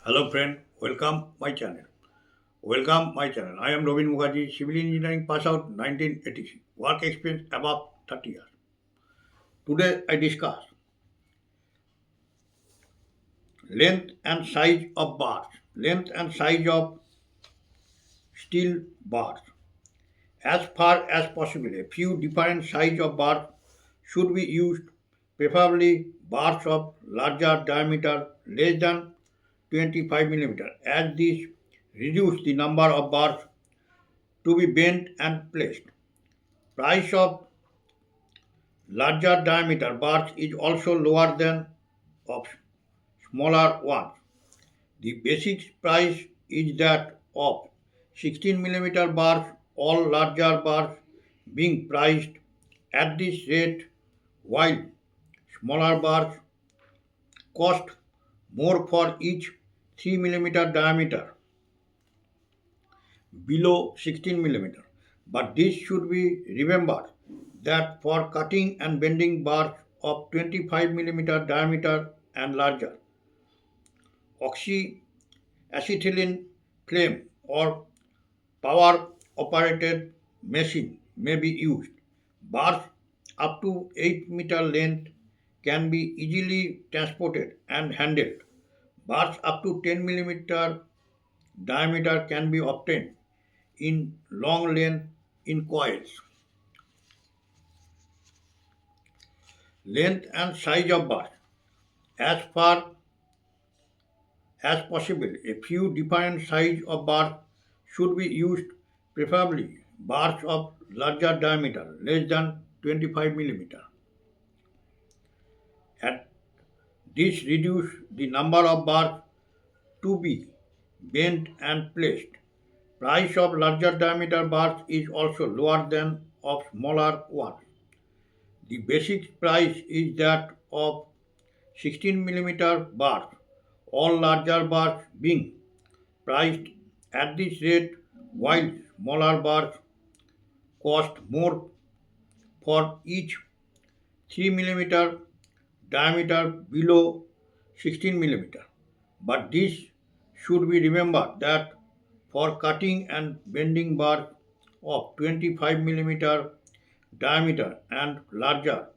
Hello friend, welcome my channel. Welcome my channel. I am Robin Mukherjee, civil engineering pass out 1986. Work experience above 30 years. Today I discuss length and size of bars, length and size of steel bars. As far as possible, a few different size of bars should be used, preferably bars of larger diameter, less than 25 millimeter, as this reduce the number of bars to be bent and placed. Price of larger diameter bars is also lower than of smaller ones. The basic price is that of 16 millimeter bars, all larger bars being priced at this rate, while smaller bars cost more for each 3 millimeter diameter below 16 millimeter. But this should be remembered that for cutting and bending bars of 25 millimeter diameter and larger, oxyacetylene flame or power operated machine may be used. Bars up to 8 meter length can be easily transported and handled. Bars up to 10 millimeter diameter can be obtained in long length in coils. Length and size of bars. As far as possible, a few different size of bars should be used, preferably bars of larger diameter, less than 25 millimeter. At this reduce the number of bars to be bent and placed. Price of larger diameter bars is also lower than of smaller ones. The basic price is that of 16 millimeter bars, all larger bars being priced at this rate, while smaller bars cost more for each 3 millimeter diameter below 16 millimeter. But this should be remembered that for cutting and bending bars of 25 millimeter diameter and larger,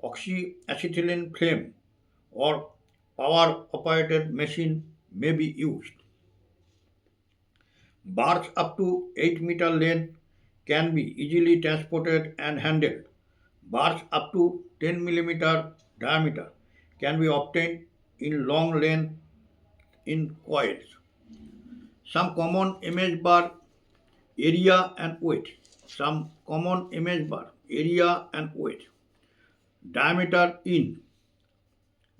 oxyacetylene flame or power operated machine may be used. Bars up to 8 meter length can be easily transported and handled. Bars up to 10 millimeter diameter can be obtained in long length in coils. Some common image bar area and weight. Some common image bar area and weight. Diameter in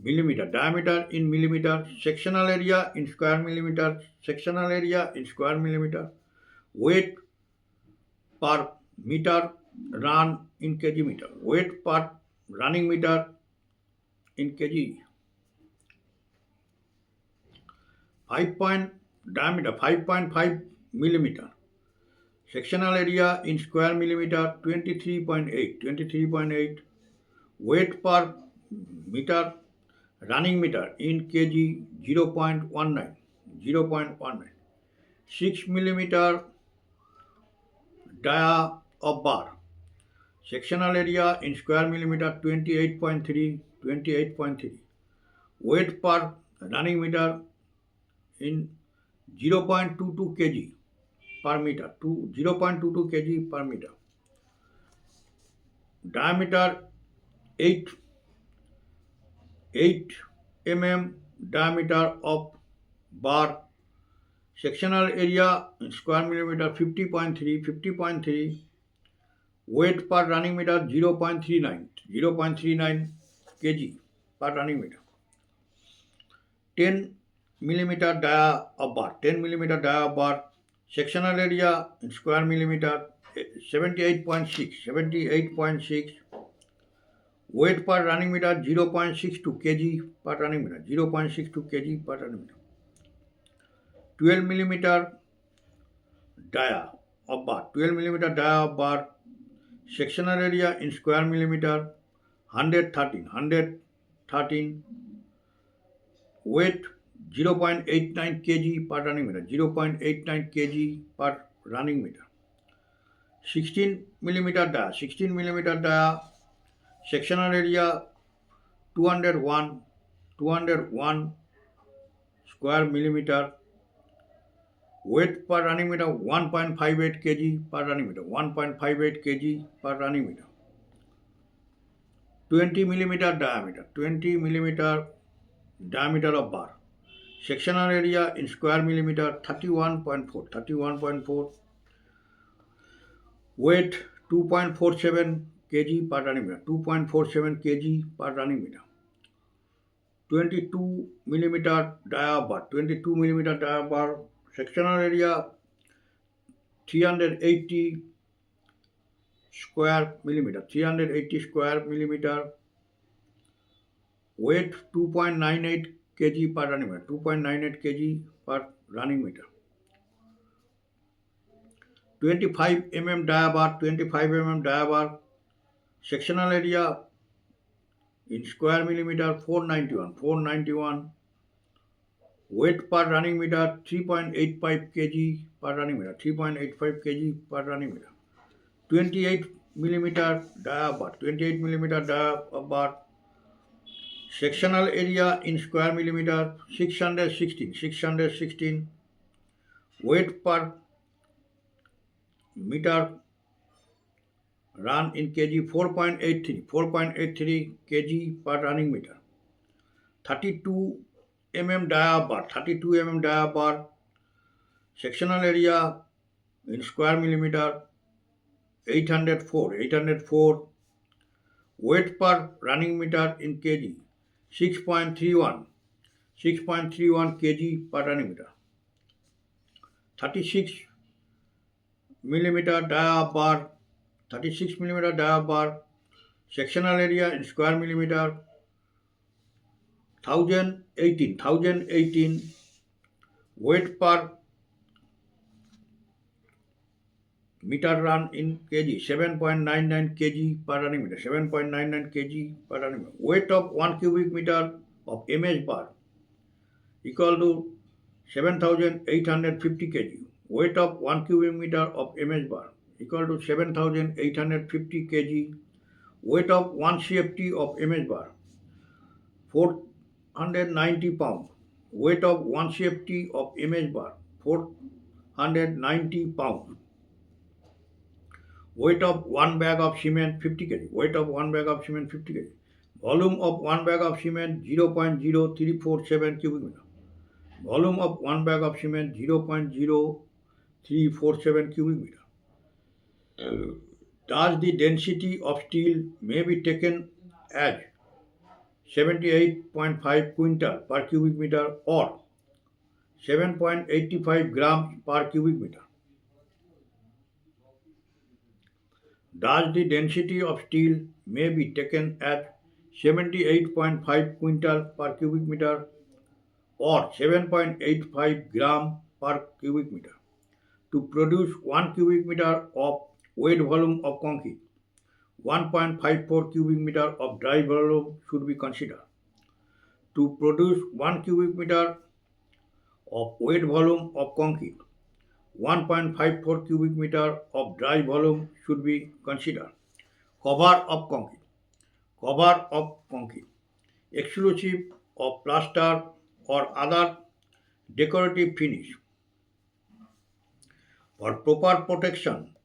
millimeter, diameter in millimeter, sectional area in square millimeter, sectional area in square millimeter, weight per meter run in kg meter, weight per running meter in kg, 5 point diameter 5.5 millimeter, sectional area in square millimeter 23.8, weight per meter running meter in kg 0.19, 6 millimeter dia of bar, sectional area in square millimeter 28.3, weight per running meter in 0.22 kg per meter to 0.22 kg per meter. Diameter 8 8 mm diameter of bar, sectional area in square millimeter 50.3, weight per running meter 0.39 kg per running meter. 10 millimeter dia of bar, 10 millimeter dia of bar, sectional area in square millimeter 78.6, weight per running meter 0.62 kg per running meter, 0.62 kg per running meter. 12 millimeter dia of bar, 12 millimeter dia of bar, sectional area in square millimeter 113, weight 0.89 kg per running meter, 0.89 kg per running meter. 16 millimeter dia, 16 millimeter dia, sectional area 201 square millimeter, weight per running meter 1.58 kg per running meter, 1.58 kg per running meter. 20 millimeter diameter, 20 millimeter diameter of bar. Sectional area in square millimeter 31.4. Weight 2.47 kg per running meter, 2.47 kg per running meter. 22 millimeter dia bar, 22 millimeter dia bar. Sectional area 380 square millimeter, 380 square millimeter. Weight 2.98 kg per running meter, 2.98 kg per running meter. 25 mm dia bar, 25 mm dia bar. Sectional area in square millimeter 491. Weight per running meter 3.85 kg per running meter, 3.85 kg per running meter. 28 millimeter dia bar, 28 millimeter dia bar. Sectional area in square millimeter 616. Weight per meter run in kg 4.83 kg per running meter. 32 mm dia bar, 32 mm dia bar. Sectional area in square millimeter 804. Weight per running meter in kg 6.31 kg per running meter. 36 millimeter dia bar, 36 millimeter dia bar. Sectional area in square millimeter 1018. Weight per meter run in kg 7.99 kg per running meter, 7.99 kg per running meter. Weight of 1 cubic meter of MS bar equal to 7,850 kg. Weight of 1 cubic meter of MS bar equal to 7,850 kg. Weight of 1 CFT of MS bar 490 pound. Weight of 1 CFT of MS bar 490 pound. Weight of 1 bag of cement 50 kg. Weight of 1 bag of cement 50 kg. Volume of 1 bag of cement 0.0347 cubic meter. Volume of 1 bag of cement 0.0347 cubic meter. Thus the density of steel may be taken as 78.5 quintal per cubic meter or 7.85 grams per cubic meter. Thus the density of steel may be taken at 78.5 quintal per cubic meter or 7.85 gram per cubic meter. To produce 1 cubic meter of weight volume of concrete, 1.54 cubic meter of dry volume should be considered. To produce 1 cubic meter of weight volume of concrete, 1.54 cubic meter of dry volume should be considered. Cover of concrete. Cover of concrete, exclusive of plaster or other decorative finish. For proper protection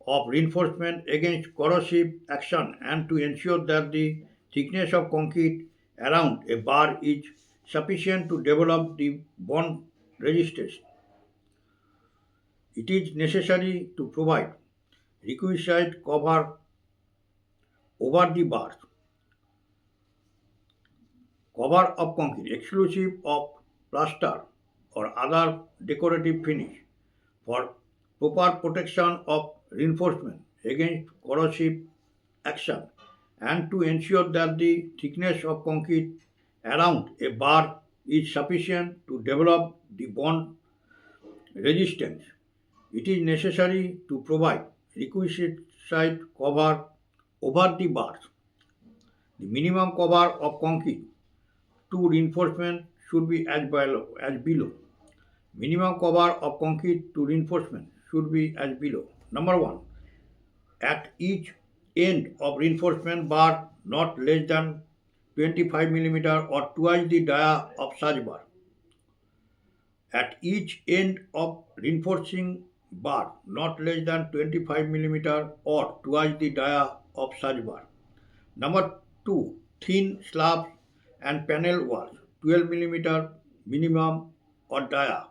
of reinforcement against corrosive action and to ensure that the thickness of concrete around a bar is sufficient to develop the bond resistance, it is necessary to provide requisite cover over the bars. Cover of concrete, exclusive of plaster or other decorative finish, for proper protection of reinforcement against corrosive action and to ensure that the thickness of concrete around a bar is sufficient to develop the bond resistance, it is necessary to provide requisite cover over the bars. The minimum cover of concrete to reinforcement should be as below. Minimum cover of concrete to reinforcement should be as below. Number 1. At each end of reinforcement bar not less than 25 mm or twice the dia of such bar. At each end of reinforcing bar not less than 25 mm or twice the dia of such bar. Number 2. Thin slabs and panel walls 12 mm minimum or dia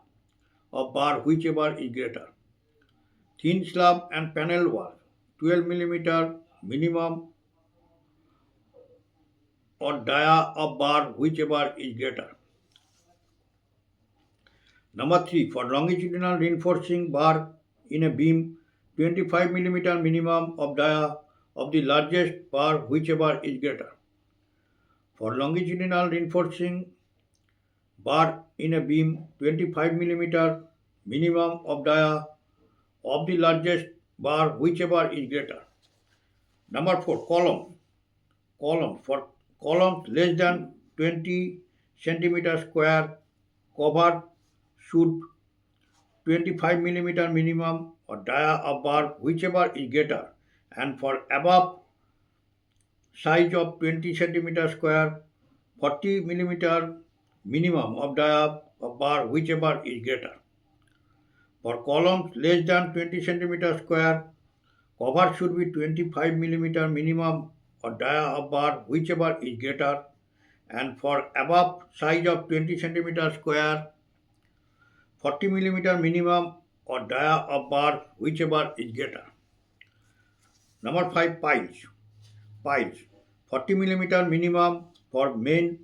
of bar whichever is greater. Thin slab and panel wall 12 mm minimum or dia of bar whichever is greater. Number 3. For longitudinal reinforcing bar in a beam 25 mm minimum of dia of the largest bar whichever is greater. For longitudinal reinforcing bar in a beam 25 mm minimum of dia of the largest bar whichever is greater. Number 4. Column for columns less than 20 centimeter square cover should 25 mm minimum or dia of bar whichever is greater, and for above size of 20 centimeter square 40 mm minimum of dia of bar whichever is greater. For columns less than 20 centimeter square cover should be 25 mm minimum or dia of bar whichever is greater, and for above size of 20 centimeter square 40 mm minimum or dia of bar whichever is greater. Number 5. Piles 40 mm minimum for main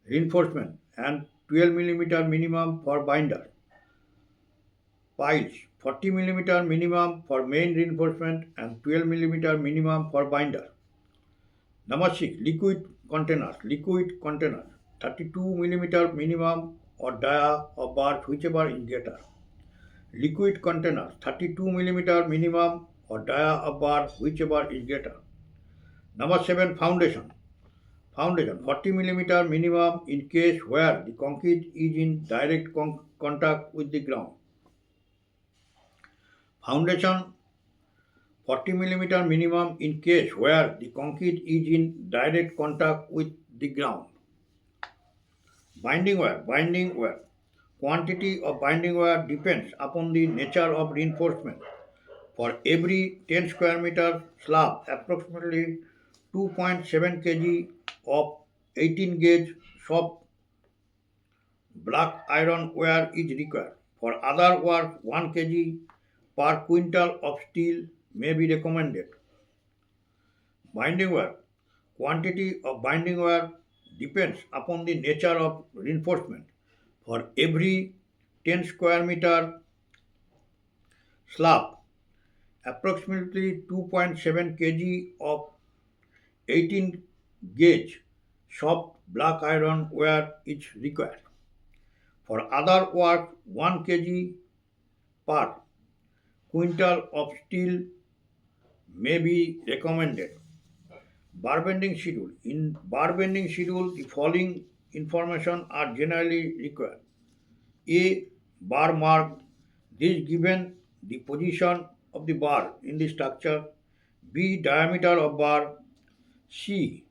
reinforcement and 12 mm minimum for binder. Piles 40 mm minimum for main reinforcement and 12 mm minimum for binder. Number 6. Liquid containers 32 mm minimum or dia of bar whichever is greater. Liquid containers 32 mm minimum or dia of bar whichever is greater. Number 7. Foundation 40 mm minimum in case where the concrete is in direct contact with the ground. Foundation 40 mm minimum in case where the concrete is in direct contact with the ground. Binding wire. Quantity of binding wire depends upon the nature of reinforcement. For every 10 square meter slab, approximately 2.7 kg of 18 gauge soft black iron wire is required. For other work, 1 kg per quintal of steel may be recommended. Binding wire. Quantity of binding wire depends upon the nature of reinforcement. For every 10 square meter slab, approximately 2.7 kg of 18 gauge soft black iron wire is required. For other work, 1 kg per quintal of steel may be recommended. Bar bending schedule. In bar bending schedule, the following information are generally required. A. Bar mark. This given the position of the bar in the structure. B. Diameter of bar. C.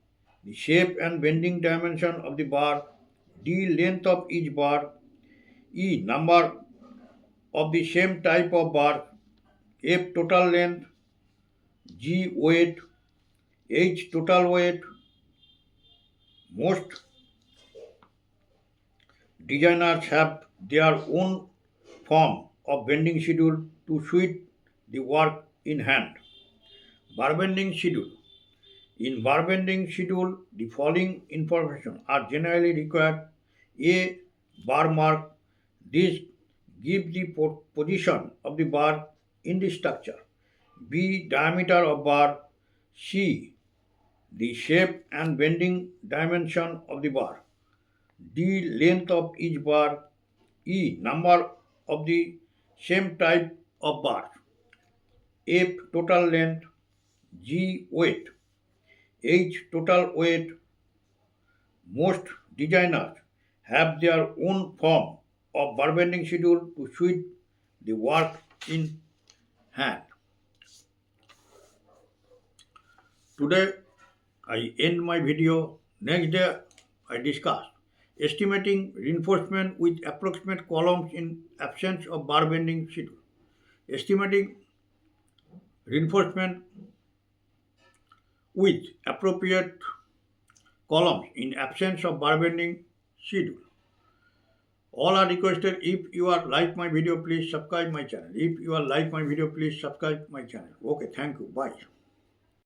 The shape and bending dimension of the bar. D. Length of each bar. E. Number of the same type of bar. F. Total length. G. Weight. H. Total weight. Most designers have their own form of bending schedule to suit the work in hand. Bar bending schedule. In bar bending schedule, the following information are generally required. A. Bar mark. This gives the position of the bar in the structure. B. Diameter of bar. C. The shape and bending dimension of the bar. D. Length of each bar. E. Number of the same type of bar. F. Total length. G. Weight. H. Total weight. Most designers have their own form of bar bending schedule to suit the work in hand. Today I end my video. Next day I discuss estimating reinforcement with approximate columns in absence of bar bending schedule. Estimating reinforcement with appropriate columns in absence of bar bending schedule. All are requested. If you are like my video, please subscribe my channel. If you are like my video, please subscribe my channel. Okay, thank you. Bye.